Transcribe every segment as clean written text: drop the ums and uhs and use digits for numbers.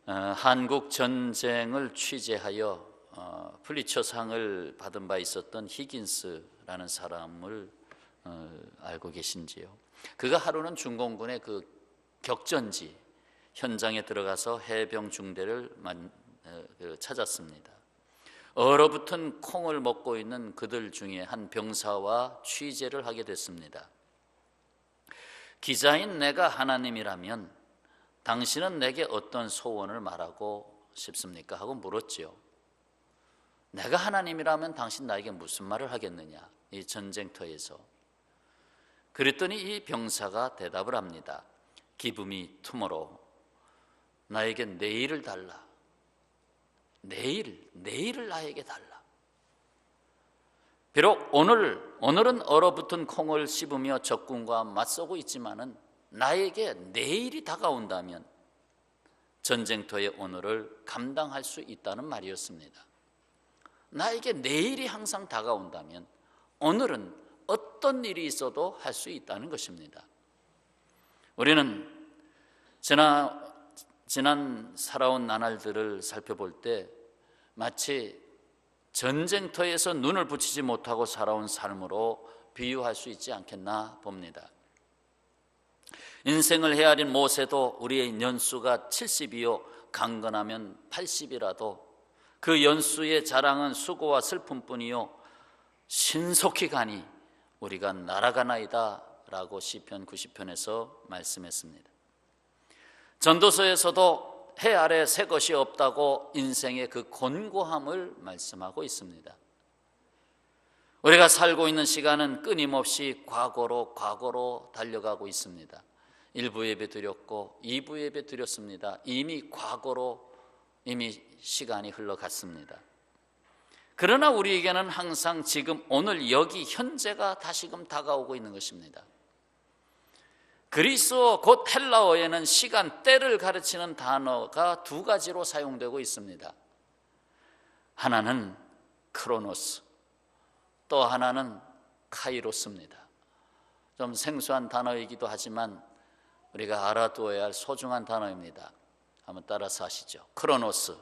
한국 전쟁을 취재하여 퓰리처상을 받은 바 있었던 히긴스라는 사람을 알고 계신지요? 그가 하루는 중공군의 그 격전지 현장에 들어가서 해병 중대를 찾았습니다. 얼어붙은 콩을 먹고 있는 그들 중에 한 병사와 취재를 하게 됐습니다. 기자인 내가 하나님이라면 당신은 내게 어떤 소원을 말하고 싶습니까? 하고 물었지요. 내가 하나님이라면 당신 나에게 무슨 말을 하겠느냐, 이 전쟁터에서. 그랬더니 이 병사가 대답을 합니다. Give me tomorrow. 나에게 내일을 달라. 내일을 나에게 달라. 비록 오늘은 얼어붙은 콩을 씹으며 적군과 맞서고 있지만은 나에게 내일이 다가온다면 전쟁터의 오늘을 감당할 수 있다는 말이었습니다. 나에게 내일이 항상 다가온다면 오늘은 어떤 일이 있어도 할 수 있다는 것입니다. 우리는 지난 살아온 나날들을 살펴볼 때 마치 전쟁터에서 눈을 붙이지 못하고 살아온 삶으로 비유할 수 있지 않겠나 봅니다. 인생을 헤아린 모세도 우리의 연수가 70이요 강건하면 80이라도 그 연수의 자랑은 수고와 슬픔뿐이요 신속히 가니 우리가 날아가나이다 라고 시편 90편에서 말씀했습니다. 전도서에서도 해 아래 새 것이 없다고 인생의 그 곤고함을 말씀하고 있습니다. 우리가 살고 있는 시간은 끊임없이 과거로 달려가고 있습니다. 1부 예배 드렸고 2부 예배 드렸습니다. 이미 시간이 흘러갔습니다. 그러나 우리에게는 항상 지금 오늘 여기 현재가 다시금 다가오고 있는 것입니다. 그리스어 곧 헬라어에는 시간, 때를 가르치는 단어가 두 가지로 사용되고 있습니다. 하나는 크로노스, 또 하나는 카이로스입니다. 좀 생소한 단어이기도 하지만 우리가 알아두어야 할 소중한 단어입니다. 한번 따라서 하시죠. 크로노스,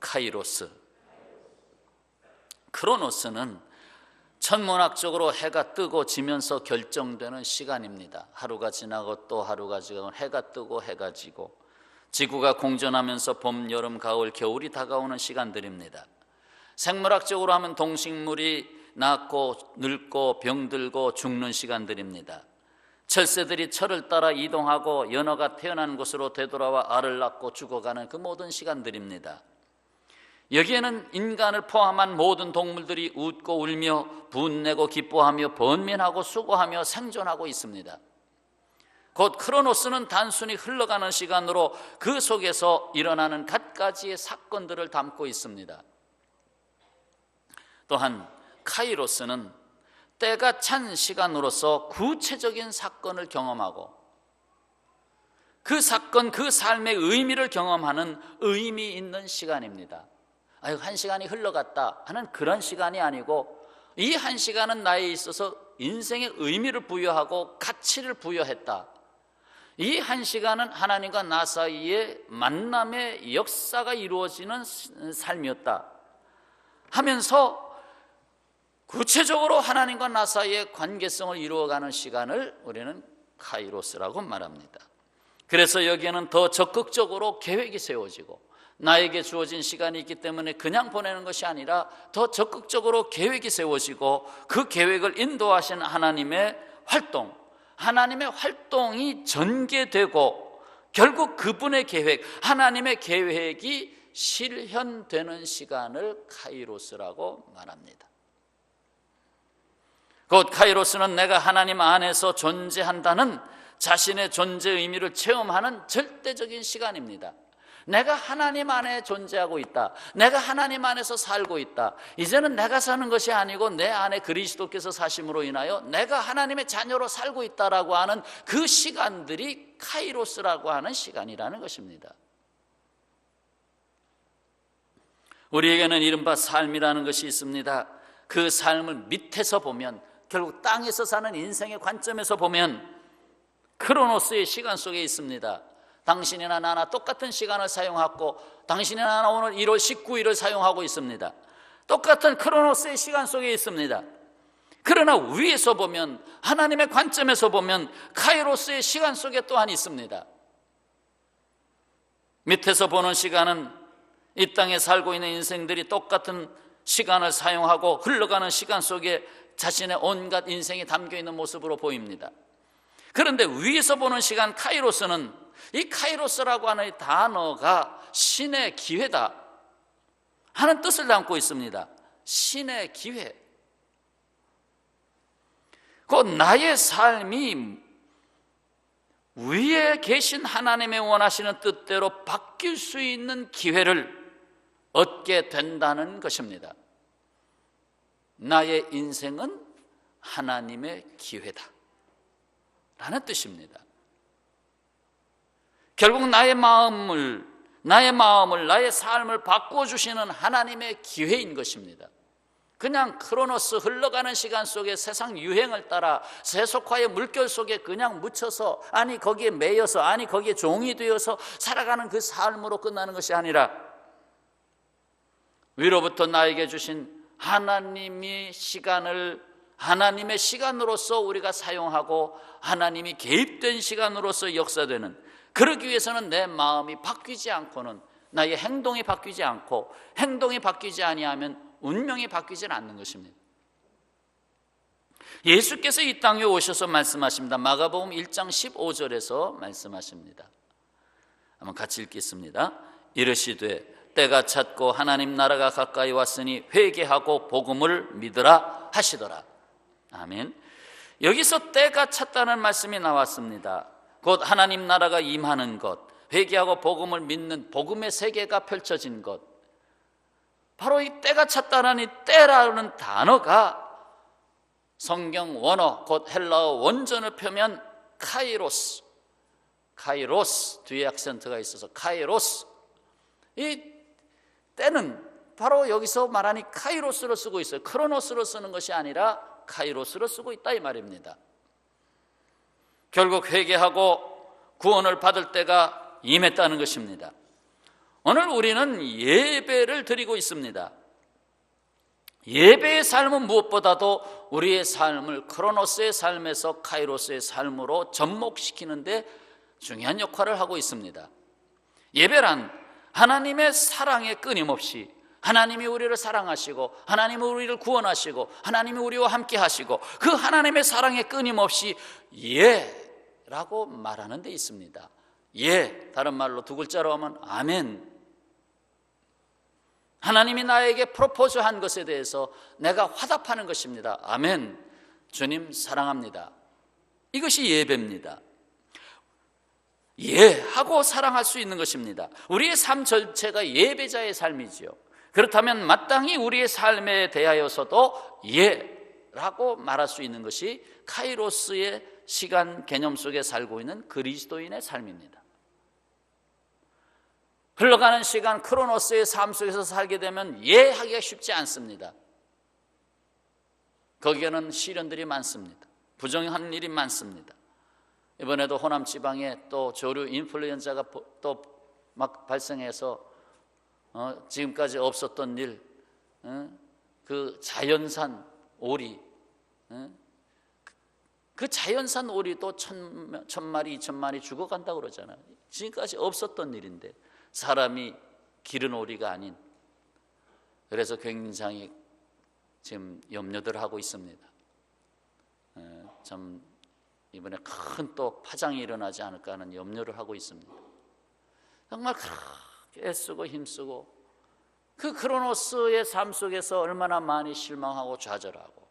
카이로스. 크로노스는 천문학적으로 해가 뜨고 지면서 결정되는 시간입니다. 하루가 지나고 또 하루가 지나고 해가 뜨고 해가 지고 지구가 공전하면서 봄, 여름, 가을, 겨울이 다가오는 시간들입니다. 생물학적으로 하면 동식물이 낳고 늙고 병들고 죽는 시간들입니다. 철새들이 철을 따라 이동하고 연어가 태어난 곳으로 되돌아와 알을 낳고 죽어가는 그 모든 시간들입니다. 여기에는 인간을 포함한 모든 동물들이 웃고 울며 분내고 기뻐하며 번민하고 수고하며 생존하고 있습니다. 곧 크로노스는 단순히 흘러가는 시간으로 그 속에서 일어나는 갖가지의 사건들을 담고 있습니다. 또한 카이로스는 때가 찬 시간으로서 구체적인 사건을 경험하고 그 사건, 그 삶의 의미를 경험하는 의미 있는 시간입니다. 한 시간이 흘러갔다 하는 그런 시간이 아니고 이 한 시간은 나에 있어서 인생의 의미를 부여하고 가치를 부여했다. 이 한 시간은 하나님과 나 사이의 만남의 역사가 이루어지는 삶이었다 하면서 구체적으로 하나님과 나 사이의 관계성을 이루어가는 시간을 우리는 카이로스라고 말합니다. 그래서 여기에는 더 적극적으로 계획이 세워지고 나에게 주어진 시간이 있기 때문에 그냥 보내는 것이 아니라 더 적극적으로 계획이 세워지고 그 계획을 인도하신 하나님의 활동이 전개되고 결국 그분의 계획, 하나님의 계획이 실현되는 시간을 카이로스라고 말합니다. 곧 카이로스는 내가 하나님 안에서 존재한다는 자신의 존재 의미를 체험하는 절대적인 시간입니다. 내가 하나님 안에 존재하고 있다. 내가 하나님 안에서 살고 있다. 이제는 내가 사는 것이 아니고 내 안에 그리스도께서 사심으로 인하여 내가 하나님의 자녀로 살고 있다라고 하는 그 시간들이 카이로스라고 하는 시간이라는 것입니다. 우리에게는 이른바 삶이라는 것이 있습니다. 그 삶을 밑에서 보면 결국 땅에서 사는 인생의 관점에서 보면 크로노스의 시간 속에 있습니다. 당신이나 나나 똑같은 시간을 사용하고 당신이나 나나 오늘 1월 19일을 사용하고 있습니다. 똑같은 크로노스의 시간 속에 있습니다. 그러나 위에서 보면, 하나님의 관점에서 보면 카이로스의 시간 속에 또한 있습니다. 밑에서 보는 시간은 이 땅에 살고 있는 인생들이 똑같은 시간을 사용하고 흘러가는 시간 속에 자신의 온갖 인생이 담겨있는 모습으로 보입니다. 그런데 위에서 보는 시간 카이로스는, 이 카이로스라고 하는 이 단어가 신의 기회다 하는 뜻을 담고 있습니다. 신의 기회. 곧 나의 삶이 위에 계신 하나님의 원하시는 뜻대로 바뀔 수 있는 기회를 얻게 된다는 것입니다. 나의 인생은 하나님의 기회다 라는 뜻입니다. 결국 나의 마음을, 나의 삶을 바꿔주시는 하나님의 기회인 것입니다. 그냥 크로노스, 흘러가는 시간 속에 세상 유행을 따라 세속화의 물결 속에 그냥 묻혀서, 아니 거기에 매여서, 아니 거기에 종이 되어서 살아가는 그 삶으로 끝나는 것이 아니라 위로부터 나에게 주신 하나님의 시간을 하나님의 시간으로서 우리가 사용하고 하나님이 개입된 시간으로서 역사되는, 그러기 위해서는 내 마음이 바뀌지 않고는, 나의 행동이 바뀌지 않고, 행동이 바뀌지 아니하면 운명이 바뀌지 않는 것입니다. 예수께서 이 땅에 오셔서 말씀하십니다. 마가복음 1장 15절에서 말씀하십니다. 한번 같이 읽겠습니다. 이르시되 때가 찼고 하나님 나라가 가까이 왔으니 회개하고 복음을 믿으라 하시더라. 아멘. 여기서 때가 찼다는 말씀이 나왔습니다. 곧 하나님 나라가 임하는 것, 회개하고 복음을 믿는 복음의 세계가 펼쳐진 것, 바로 이 때가 찼다는 이 때라는 단어가 성경 원어, 곧 헬라어 원전을 펴면 카이로스, 카이로스 뒤에 액센트가 있어서 카이로스, 이 때는 바로 여기서 말하니 카이로스로 쓰고 있어요. 크로노스로 쓰는 것이 아니라 카이로스로 쓰고 있다 이 말입니다. 결국 회개하고 구원을 받을 때가 임했다는 것입니다. 오늘 우리는 예배를 드리고 있습니다. 예배의 삶은 무엇보다도 우리의 삶을 크로노스의 삶에서 카이로스의 삶으로 접목시키는 데 중요한 역할을 하고 있습니다. 예배란 하나님의 사랑에 끊임없이, 하나님이 우리를 사랑하시고 하나님이 우리를 구원하시고 하나님이 우리와 함께 하시고 그 하나님의 사랑에 끊임없이 예라고 말하는 데 있습니다. 예, 다른 말로 두 글자로 하면 아멘. 하나님이 나에게 프로포즈한 것에 대해서 내가 화답하는 것입니다. 아멘. 주님 사랑합니다. 이것이 예배입니다. 예하고 사랑할 수 있는 것입니다. 우리의 삶 전체가 예배자의 삶이지요. 그렇다면 마땅히 우리의 삶에 대하여서도 예라고 말할 수 있는 것이 카이로스의 시간 개념 속에 살고 있는 그리스도인의 삶입니다. 흘러가는 시간 크로노스의 삶 속에서 살게 되면 예하기가 쉽지 않습니다. 거기에는 시련들이 많습니다. 부정한 일이 많습니다. 이번에도 호남 지방에 또 조류 인플루엔자가 또 막 발생해서 지금까지 없었던 일, 그 자연산 오리, 그 자연산 오리도 1,000마리, 2,000마리 죽어간다고 그러잖아요. 지금까지 없었던 일인데 사람이 기른 오리가 아닌, 그래서 굉장히 지금 염려들 하고 있습니다. 참 이번에 큰 또 파장이 일어나지 않을까 하는 염려를 하고 있습니다. 정말 그렇게 애쓰고 힘쓰고 그 크로노스의 삶 속에서 얼마나 많이 실망하고 좌절하고,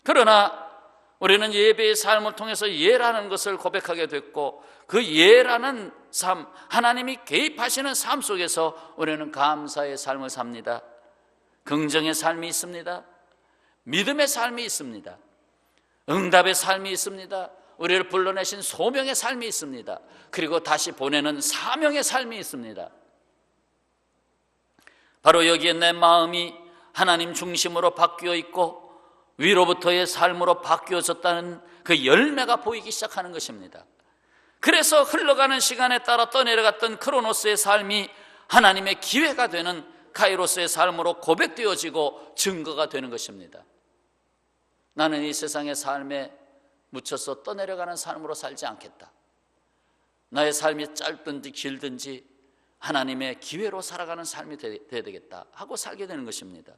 그러나 우리는 예배의 삶을 통해서 예라는 것을 고백하게 됐고, 그 예라는 삶, 하나님이 개입하시는 삶 속에서 우리는 감사의 삶을 삽니다. 긍정의 삶이 있습니다. 믿음의 삶이 있습니다. 응답의 삶이 있습니다. 우리를 불러내신 소명의 삶이 있습니다. 그리고 다시 보내는 사명의 삶이 있습니다. 바로 여기에 내 마음이 하나님 중심으로 바뀌어 있고 위로부터의 삶으로 바뀌어졌다는 그 열매가 보이기 시작하는 것입니다. 그래서 흘러가는 시간에 따라 떠내려갔던 크로노스의 삶이 하나님의 기회가 되는 카이로스의 삶으로 고백되어지고 증거가 되는 것입니다. 나는 이 세상의 삶에 묻혀서 떠내려가는 삶으로 살지 않겠다. 나의 삶이 짧든지 길든지 하나님의 기회로 살아가는 삶이 되어야 되겠다 하고 살게 되는 것입니다.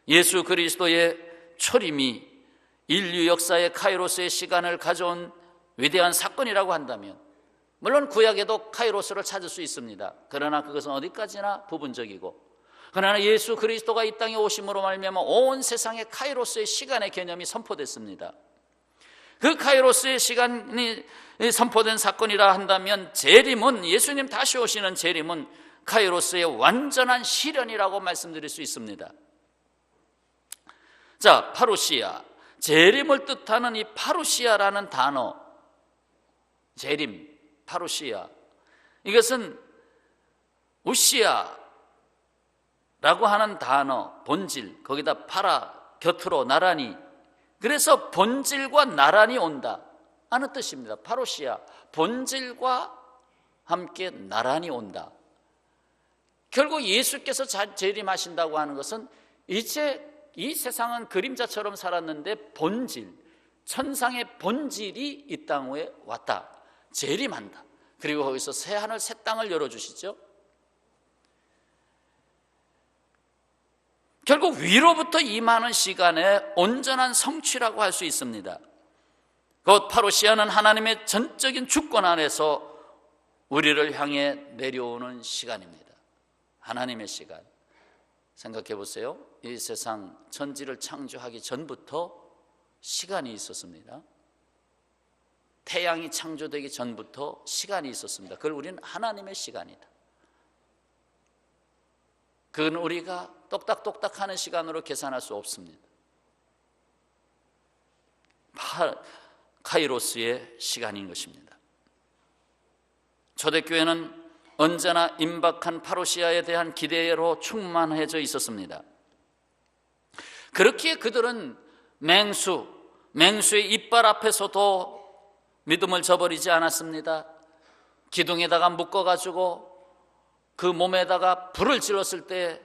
예수 그리스도의 초림이 인류 역사의 카이로스의 시간을 가져온 위대한 사건이라고 한다면, 물론 구약에도 카이로스를 찾을 수 있습니다. 그러나 그것은 어디까지나 부분적이고, 그러나 예수 그리스도가 이 땅에 오심으로 말미암아 온 세상에 카이로스의 시간의 개념이 선포됐습니다. 그 카이로스의 시간이 선포된 사건이라 한다면, 재림은, 예수님 다시 오시는 재림은 카이로스의 완전한 실현이라고 말씀드릴 수 있습니다. 자, 파루시아, 재림을 뜻하는 이 파루시아라는 단어, 재림, 파루시아, 이것은 우시아라고 하는 단어, 본질, 거기다 파라, 곁으로 나란히, 그래서 본질과 나란히 온다 하는 뜻입니다. 파루시아, 본질과 함께 나란히 온다. 결국 예수께서 재림하신다고 하는 것은 이제 이 세상은 그림자처럼 살았는데 본질, 천상의 본질이 이 땅에 왔다, 재림한다. 그리고 거기서 새 하늘 새 땅을 열어주시죠. 결국 위로부터 임하는 시간에 온전한 성취라고 할 수 있습니다. 곧 파루시아는 하나님의 전적인 주권 안에서 우리를 향해 내려오는 시간입니다. 하나님의 시간. 생각해 보세요. 이 세상 천지를 창조하기 전부터 시간이 있었습니다. 태양이 창조되기 전부터 시간이 있었습니다. 그걸 우리는 하나님의 시간이다. 그건 우리가 똑딱똑딱 하는 시간으로 계산할 수 없습니다. 카이로스의 시간인 것입니다. 초대교회는 언제나 임박한 파루시아에 대한 기대로 충만해져 있었습니다. 그렇기에 그들은 맹수의 이빨 앞에서도 믿음을 저버리지 않았습니다. 기둥에다가 묶어가지고 그 몸에다가 불을 질렀을 때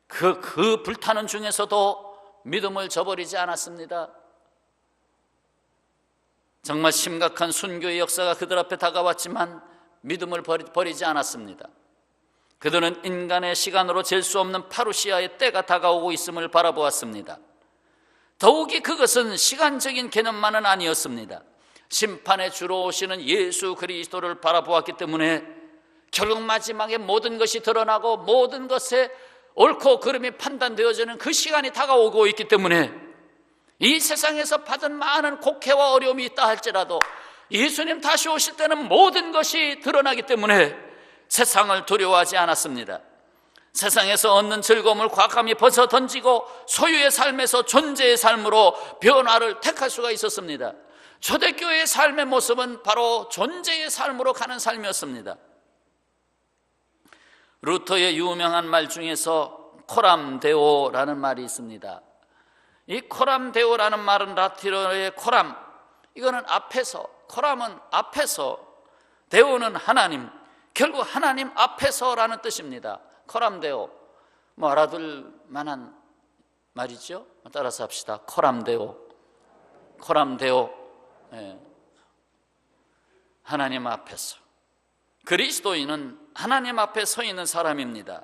그 불타는 중에서도 믿음을 저버리지 않았습니다. 정말 심각한 순교의 역사가 그들 앞에 다가왔지만 믿음을 버리지 않았습니다. 그들은 인간의 시간으로 잴 수 없는 파루시아의 때가 다가오고 있음을 바라보았습니다. 더욱이 그것은 시간적인 개념만은 아니었습니다. 심판의 주로 오시는 예수 그리스도를 바라보았기 때문에 결국 마지막에 모든 것이 드러나고 모든 것에 옳고 그름이 판단되어지는 그 시간이 다가오고 있기 때문에 이 세상에서 받은 많은 곡해와 어려움이 있다 할지라도 예수님 다시 오실 때는 모든 것이 드러나기 때문에 세상을 두려워하지 않았습니다. 세상에서 얻는 즐거움을 과감히 벗어 던지고 소유의 삶에서 존재의 삶으로 변화를 택할 수가 있었습니다. 초대교회의 삶의 모습은 바로 존재의 삶으로 가는 삶이었습니다. 루터의 유명한 말 중에서 코람데오라는 말이 있습니다. 이 코람데오라는 말은 라틴어의 코람, 이거는 앞에서, 코람은 앞에서, 데오는 하나님, 결국 하나님 앞에서라는 뜻입니다. 코람데오, 뭐 알아둘 만한 말이죠. 따라서 합시다. 코람데오, 코람데오. 네. 하나님 앞에서. 그리스도인은 하나님 앞에 서 있는 사람입니다.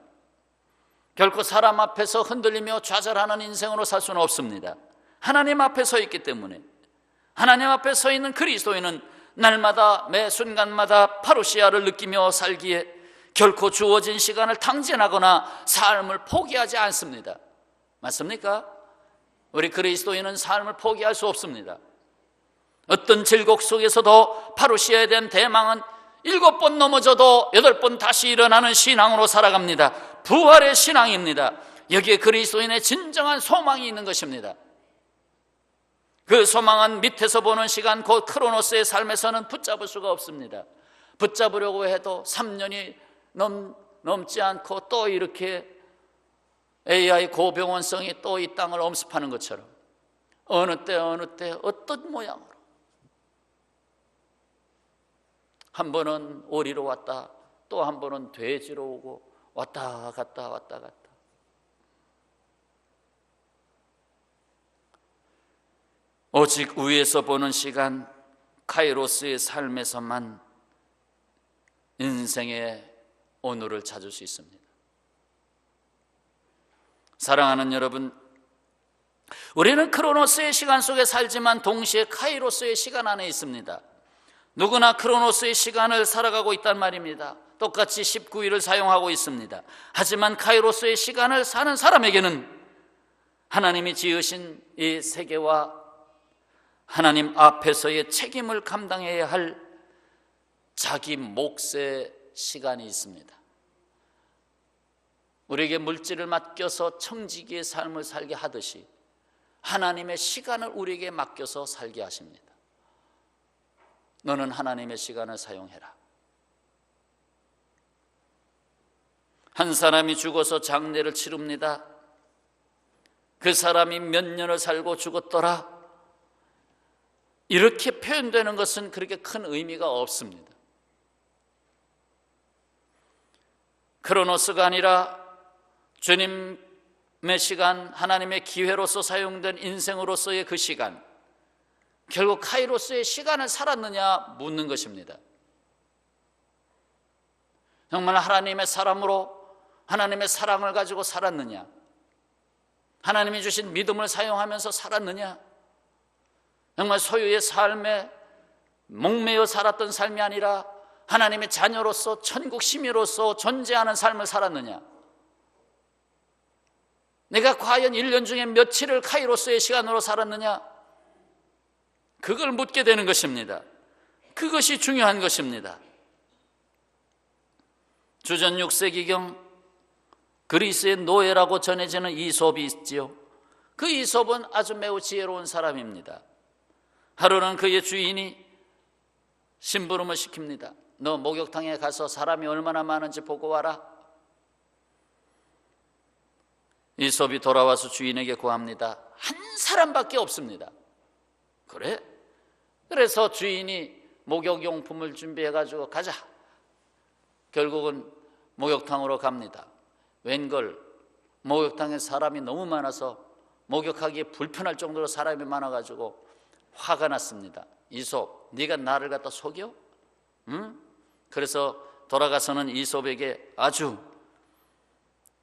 결코 사람 앞에서 흔들리며 좌절하는 인생으로 살 수는 없습니다. 하나님 앞에 서 있기 때문에 하나님 앞에 서 있는 그리스도인은 날마다 매 순간마다 파루시아를 느끼며 살기에 결코 주어진 시간을 탕진하거나 삶을 포기하지 않습니다. 맞습니까? 우리 그리스도인은 삶을 포기할 수 없습니다. 어떤 질곡 속에서도 파루시아에 대한 대망은 7번 넘어져도 8번 다시 일어나는 신앙으로 살아갑니다. 부활의 신앙입니다. 여기에 그리스도인의 진정한 소망이 있는 것입니다. 그 소망은 밑에서 보는 시간, 곧 크로노스의 삶에서는 붙잡을 수가 없습니다. 붙잡으려고 해도 3년이 넘지 않고 또 이렇게 AI 고병원성이 또 이 땅을 엄습하는 것처럼 어느 때 어떤 모양으로 한 번은 오리로 왔다, 또 한 번은 돼지로 오고 왔다 갔다 왔다 갔다. 오직 위에서 보는 시간, 카이로스의 삶에서만 인생의 오늘을 찾을 수 있습니다. 사랑하는 여러분, 우리는 크로노스의 시간 속에 살지만 동시에 카이로스의 시간 안에 있습니다. 누구나 크로노스의 시간을 살아가고 있단 말입니다. 똑같이 19일을 사용하고 있습니다. 하지만 카이로스의 시간을 사는 사람에게는 하나님이 지으신 이 세계와 하나님 앞에서의 책임을 감당해야 할 자기 몫의 시간이 있습니다. 우리에게 물질을 맡겨서 청지기의 삶을 살게 하듯이 하나님의 시간을 우리에게 맡겨서 살게 하십니다. 너는 하나님의 시간을 사용해라. 한 사람이 죽어서 장례를 치릅니다. 그 사람이 몇 년을 살고 죽었더라, 이렇게 표현되는 것은 그렇게 큰 의미가 없습니다. 크로노스가 아니라 주님의 시간, 하나님의 기회로서 사용된 인생으로서의 그 시간, 결국 카이로스의 시간을 살았느냐 묻는 것입니다. 정말 하나님의 사람으로 하나님의 사랑을 가지고 살았느냐, 하나님이 주신 믿음을 사용하면서 살았느냐, 정말 소유의 삶에 목매어 살았던 삶이 아니라 하나님의 자녀로서 천국 시민으로서 존재하는 삶을 살았느냐, 내가 과연 1년 중에 며칠을 카이로스의 시간으로 살았느냐, 그걸 묻게 되는 것입니다. 그것이 중요한 것입니다. 주전 6세기경 그리스의 노예라고 전해지는 이솝이 있지요. 그 이솝은 아주 매우 지혜로운 사람입니다. 하루는 그의 주인이 심부름을 시킵니다. 너 목욕탕에 가서 사람이 얼마나 많은지 보고 와라. 이솝이 돌아와서 주인에게 구합니다. 한 사람밖에 없습니다. 그래? 그래서 주인이 목욕용품을 준비해가지고 가자. 결국은 목욕탕으로 갑니다. 웬걸 목욕탕에 사람이 너무 많아서 목욕하기에 불편할 정도로 사람이 많아가지고 화가 났습니다. 이솝, 네가 나를 갖다 속여? 응? 그래서 돌아가서는 이솝에게 아주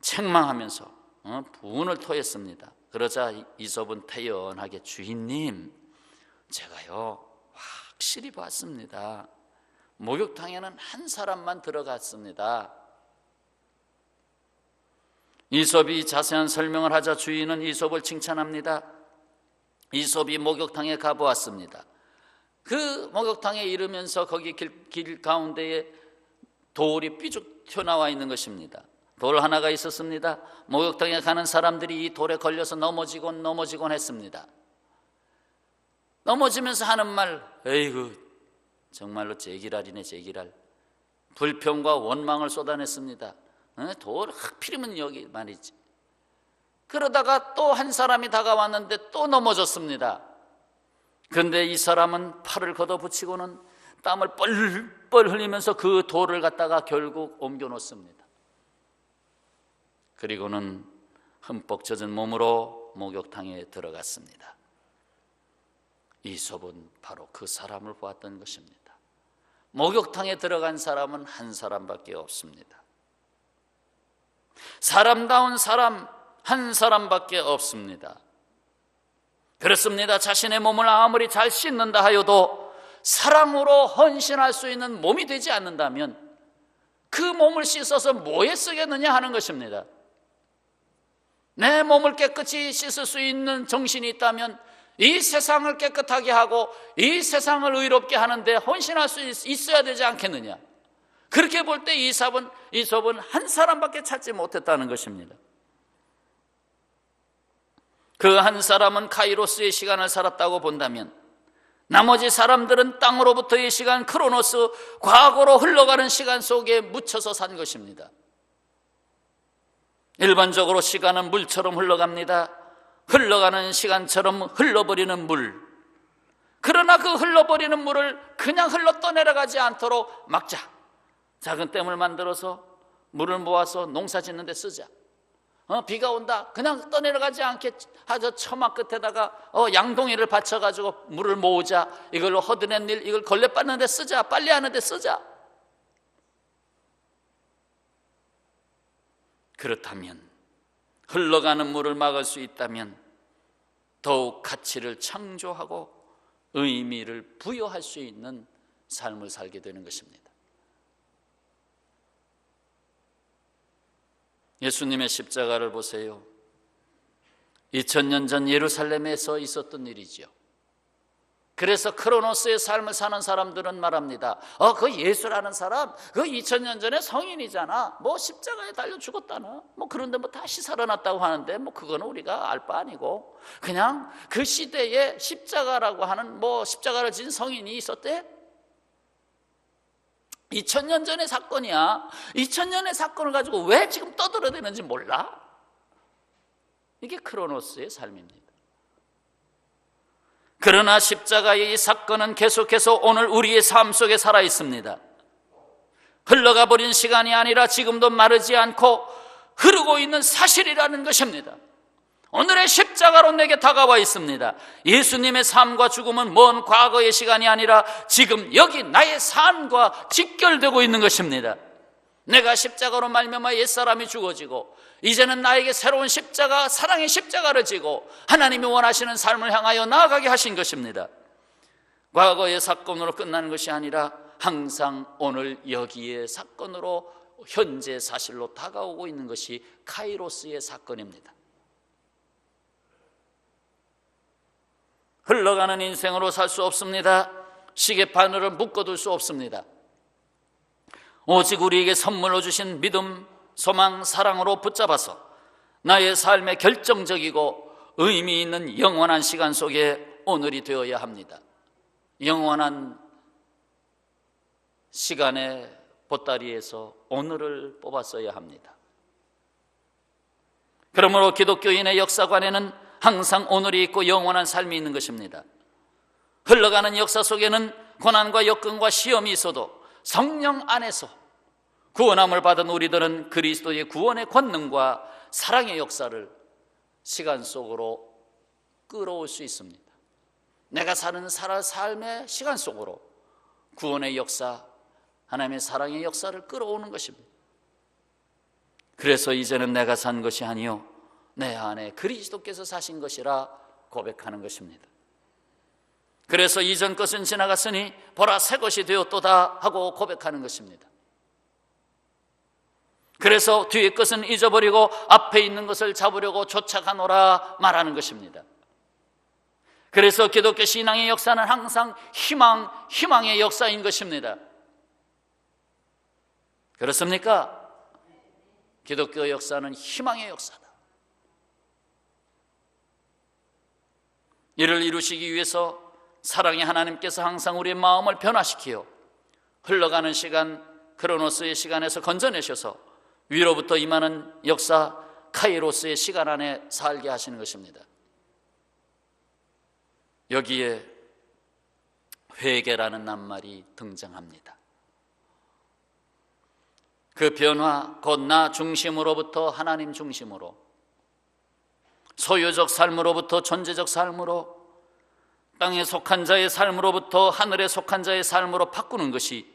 책망하면서 분을 토했습니다. 그러자 이솝은 태연하게, 주인님, 제가요 확실히 봤습니다. 목욕탕에는 한 사람만 들어갔습니다. 이솝이 자세한 설명을 하자 주인은 이솝을 칭찬합니다. 이솝이 목욕탕에 가보았습니다. 그 목욕탕에 이르면서 거기 길 가운데에 돌이 삐죽 튀어나와 있는 것입니다. 돌 하나가 있었습니다. 목욕탕에 가는 사람들이 이 돌에 걸려서 넘어지곤 했습니다. 넘어지면서 하는 말, 에이구 정말로 제기랄이네 제기랄. 불평과 원망을 쏟아냈습니다. 돌 하필이면 여기 말이지. 그러다가 또 한 사람이 다가왔는데 또 넘어졌습니다. 그런데 이 사람은 팔을 걷어붙이고는 땀을 뻘뻘 흘리면서 그 돌을 갖다가 결국 옮겨 놓습니다. 그리고는 흠뻑 젖은 몸으로 목욕탕에 들어갔습니다. 이솝은 바로 그 사람을 보았던 것입니다. 목욕탕에 들어간 사람은 한 사람밖에 없습니다. 사람다운 사람 한 사람밖에 없습니다. 그렇습니다. 자신의 몸을 아무리 잘 씻는다 하여도 사랑으로 헌신할 수 있는 몸이 되지 않는다면 그 몸을 씻어서 뭐에 쓰겠느냐 하는 것입니다. 내 몸을 깨끗이 씻을 수 있는 정신이 있다면 이 세상을 깨끗하게 하고 이 세상을 의롭게 하는데 헌신할 수 있어야 되지 않겠느냐. 그렇게 볼 때 이솝은 한 사람밖에 찾지 못했다는 것입니다. 그 한 사람은 카이로스의 시간을 살았다고 본다면 나머지 사람들은 땅으로부터의 시간, 크로노스, 과거로 흘러가는 시간 속에 묻혀서 산 것입니다. 일반적으로 시간은 물처럼 흘러갑니다. 흘러가는 시간처럼 흘러버리는 물, 그러나 그 흘러버리는 물을 그냥 흘러 떠내려가지 않도록 막자. 작은 댐을 만들어서 물을 모아서 농사 짓는 데 쓰자. 비가 온다, 그냥 떠내려가지 않게 하저 처마 끝에다가 양동이를 받쳐가지고 물을 모으자. 이걸로 허드렛 일, 이걸 걸레 빻는 데 쓰자. 빨리 하는 데 쓰자. 그렇다면, 흘러가는 물을 막을 수 있다면 더욱 가치를 창조하고 의미를 부여할 수 있는 삶을 살게 되는 것입니다. 예수님의 십자가를 보세요. 2000년 전 예루살렘에서 있었던 일이죠. 그래서 크로노스의 삶을 사는 사람들은 말합니다. 그 예수라는 사람, 그 2000년 전에 성인이잖아. 뭐 십자가에 달려 죽었다나. 뭐 그런데 뭐 다시 살아났다고 하는데 뭐 그거는 우리가 알 바 아니고, 그냥 그 시대에 십자가라고 하는 뭐 십자가를 진 성인이 있었대. 2000년 전의 사건이야. 2000년의 사건을 가지고 왜 지금 떠들어대는지 몰라? 이게 크로노스의 삶입니다. 그러나 십자가의 이 사건은 계속해서 오늘 우리의 삶 속에 살아 있습니다. 흘러가 버린 시간이 아니라 지금도 마르지 않고 흐르고 있는 사실이라는 것입니다. 오늘의 십자가로 내게 다가와 있습니다. 예수님의 삶과 죽음은 먼 과거의 시간이 아니라 지금 여기 나의 삶과 직결되고 있는 것입니다. 내가 십자가로 말미암아 옛사람이 죽어지고 이제는 나에게 새로운 십자가, 사랑의 십자가를 지고 하나님이 원하시는 삶을 향하여 나아가게 하신 것입니다. 과거의 사건으로 끝나는 것이 아니라 항상 오늘 여기에 사건으로 현재 사실로 다가오고 있는 것이 카이로스의 사건입니다. 흘러가는 인생으로 살 수 없습니다. 시계바늘을 묶어둘 수 없습니다. 오직 우리에게 선물로 주신 믿음, 소망, 사랑으로 붙잡아서 나의 삶의 결정적이고 의미 있는 영원한 시간 속에 오늘이 되어야 합니다. 영원한 시간의 보따리에서 오늘을 뽑았어야 합니다. 그러므로 기독교인의 역사관에는 항상 오늘이 있고 영원한 삶이 있는 것입니다. 흘러가는 역사 속에는 고난과 역경과 시험이 있어도 성령 안에서 구원함을 받은 우리들은 그리스도의 구원의 권능과 사랑의 역사를 시간 속으로 끌어올 수 있습니다. 내가 사는 삶의 시간 속으로 구원의 역사, 하나님의 사랑의 역사를 끌어오는 것입니다. 그래서 이제는 내가 산 것이 아니요 내 안에 그리스도께서 사신 것이라 고백하는 것입니다. 그래서 이전 것은 지나갔으니 보라 새 것이 되었도다 하고 고백하는 것입니다. 그래서 뒤의 것은 잊어버리고 앞에 있는 것을 잡으려고 쫓아가노라 말하는 것입니다. 그래서 기독교 신앙의 역사는 항상 희망의 역사인 것입니다. 그렇습니까? 기독교 역사는 희망의 역사다. 이를 이루시기 위해서 사랑의 하나님께서 항상 우리의 마음을 변화시키어 흘러가는 시간, 크로노스의 시간에서 건져내셔서 위로부터 임하는 역사, 카이로스의 시간 안에 살게 하시는 것입니다. 여기에 회개라는 낱말이 등장합니다. 그 변화, 곧 나 중심으로부터 하나님 중심으로, 소유적 삶으로부터 존재적 삶으로, 땅에 속한 자의 삶으로부터 하늘에 속한 자의 삶으로 바꾸는 것이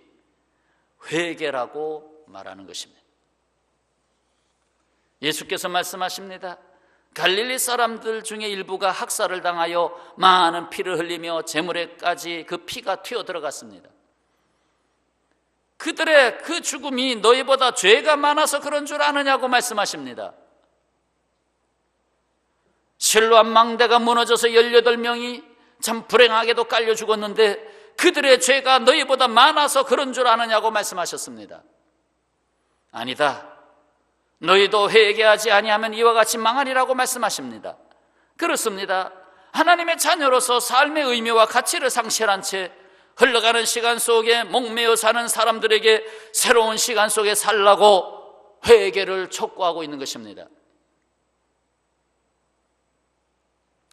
회개라고 말하는 것입니다. 예수께서 말씀하십니다. 갈릴리 사람들 중에 일부가 학살을 당하여 많은 피를 흘리며 재물에까지 그 피가 튀어 들어갔습니다. 그들의 그 죽음이 너희보다 죄가 많아서 그런 줄 아느냐고 말씀하십니다. 실로암 망대가 무너져서 18명이 참 불행하게도 깔려 죽었는데 그들의 죄가 너희보다 많아서 그런 줄 아느냐고 말씀하셨습니다. 아니다. 너희도 회개하지 아니하면 이와 같이 망하리라고 말씀하십니다. 그렇습니다. 하나님의 자녀로서 삶의 의미와 가치를 상실한 채 흘러가는 시간 속에 목매어 사는 사람들에게 새로운 시간 속에 살라고 회개를 촉구하고 있는 것입니다.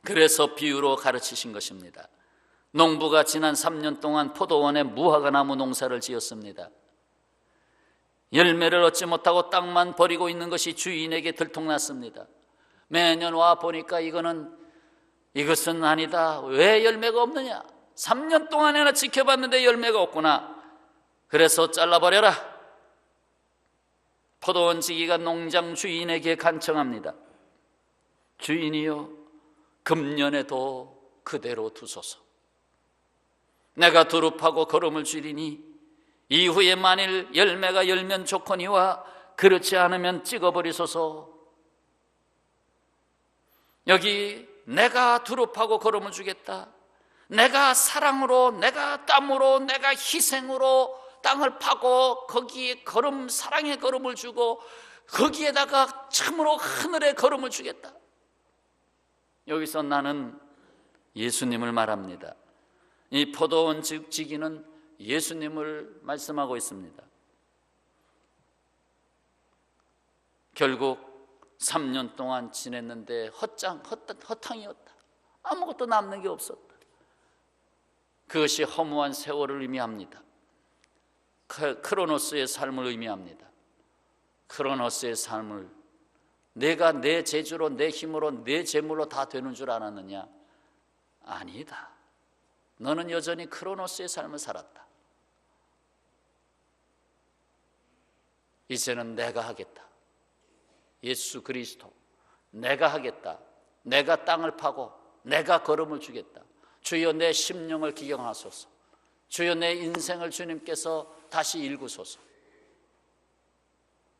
그래서 비유로 가르치신 것입니다. 농부가 지난 3년 동안 포도원에 무화과나무 농사를 지었습니다. 열매를 얻지 못하고 땅만 버리고 있는 것이 주인에게 들통났습니다. 매년 와 보니까 이것은 아니다. 왜 열매가 없느냐? 3년 동안이나 지켜봤는데 열매가 없구나. 그래서 잘라버려라. 포도원 지기가 농장 주인에게 간청합니다. 주인이여, 금년에도 그대로 두소서. 내가 두릅하고 거름을 줄이니 이후에 만일 열매가 열면 좋거니와 그렇지 않으면 찍어버리소서. 여기 내가 두릅하고 거름을 주겠다. 내가 사랑으로, 내가 땀으로, 내가 희생으로 땅을 파고 거기에 거름, 사랑의 거름을 주고 거기에다가 참으로 하늘의 거름을 주겠다. 여기서 나는 예수님을 말합니다. 이 포도원 지기는 예수님을 말씀하고 있습니다. 결국 3년 동안 지냈는데 허탕이었다. 아무것도 남는 게 없었다. 그것이 허무한 세월을 의미합니다. 크로노스의 삶을 의미합니다. 크로노스의 삶을 내가 내 재주로, 내 힘으로, 내 재물로 다 되는 줄 알았느냐? 아니다. 너는 여전히 크로노스의 삶을 살았다. 이제는 내가 하겠다. 예수 그리스도, 내가 하겠다. 내가 땅을 파고 내가 걸음을 주겠다. 주여 내 심령을 기경하소서. 주여 내 인생을 주님께서 다시 일구소서.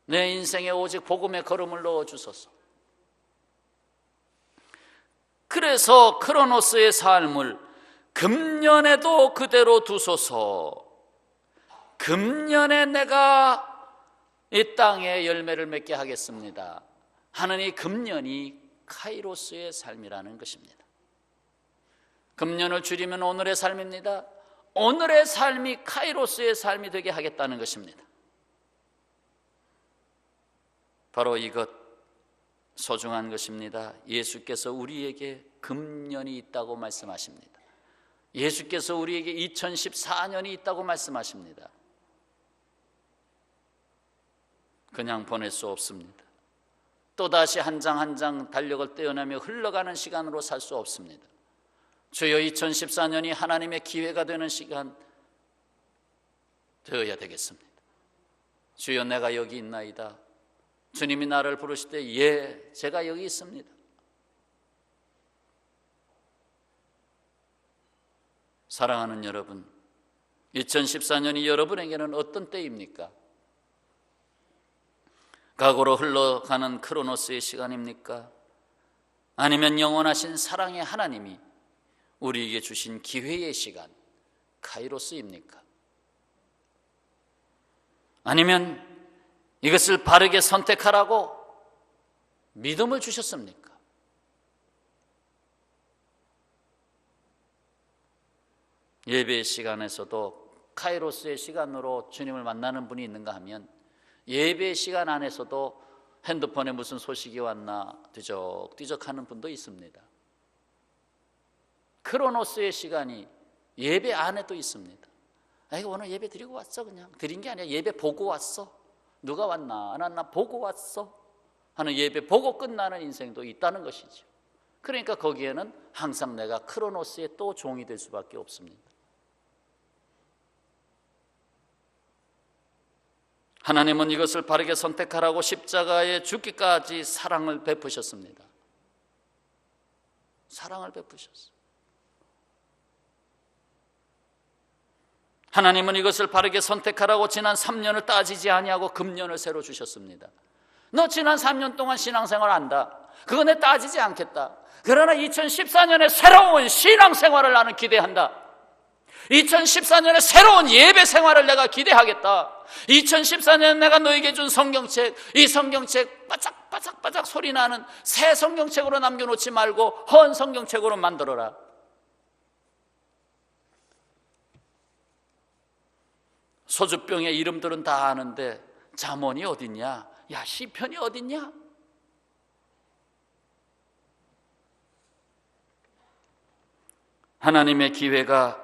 내 인생에 오직 복음의 걸음을 넣어주소서. 그래서 크로노스의 삶을 금년에도 그대로 두소서. 금년에 내가 이 땅에 열매를 맺게 하겠습니다 하는 이 금년이 카이로스의 삶이라는 것입니다. 금년을 줄이면 오늘의 삶입니다. 오늘의 삶이 카이로스의 삶이 되게 하겠다는 것입니다. 바로 이것 소중한 것입니다. 예수께서 우리에게 금년이 있다고 말씀하십니다. 예수께서 우리에게 2014년이 있다고 말씀하십니다. 그냥 보낼 수 없습니다. 또다시 한 장 한 장 달력을 떼어내며 흘러가는 시간으로 살 수 없습니다. 주여 2014년이 하나님의 기회가 되는 시간 되어야 되겠습니다. 주여 내가 여기 있나이다. 주님이 나를 부르실 때 예, 제가 여기 있습니다. 사랑하는 여러분, 2014년이 여러분에게는 어떤 때입니까? 과거로 흘러가는 크로노스의 시간입니까? 아니면 영원하신 사랑의 하나님이 우리에게 주신 기회의 시간, 카이로스입니까? 아니면 이것을 바르게 선택하라고 믿음을 주셨습니까? 예배의 시간에서도 카이로스의 시간으로 주님을 만나는 분이 있는가 하면 예배의 시간 안에서도 핸드폰에 무슨 소식이 왔나 뒤적뒤적 하는 분도 있습니다. 크로노스의 시간이 예배 안에도 있습니다. 이거 오늘 예배 드리고 왔어. 그냥 드린 게 아니라 예배 보고 왔어. 누가 왔나 안 왔나 보고 왔어 하는 예배 보고 끝나는 인생도 있다는 것이죠. 그러니까 거기에는 항상 내가 크로노스의 또 종이 될 수밖에 없습니다. 하나님은 이것을 바르게 선택하라고 십자가에 죽기까지 사랑을 베푸셨습니다. 사랑을 베푸셨어요. 하나님은 이것을 바르게 선택하라고 지난 3년을 따지지 아니하고 금년을 새로 주셨습니다. 너 지난 3년 동안 신앙생활 한다. 그거 내 따지지 않겠다. 그러나 2014년에 새로운 신앙생활을 나는 기대한다. 2014년에 새로운 예배 생활을 내가 기대하겠다. 2014년에 내가 너에게 준 성경책, 이 성경책 바짝바짝바짝 소리나는 새 성경책으로 남겨놓지 말고 헌 성경책으로 만들어라. 소주병의 이름들은 다 아는데 잠언이 어딨냐? 야, 시편이 어딨냐? 하나님의 기회가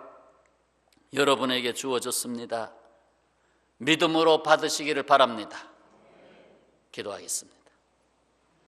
여러분에게 주어졌습니다. 믿음으로 받으시기를 바랍니다. 기도하겠습니다.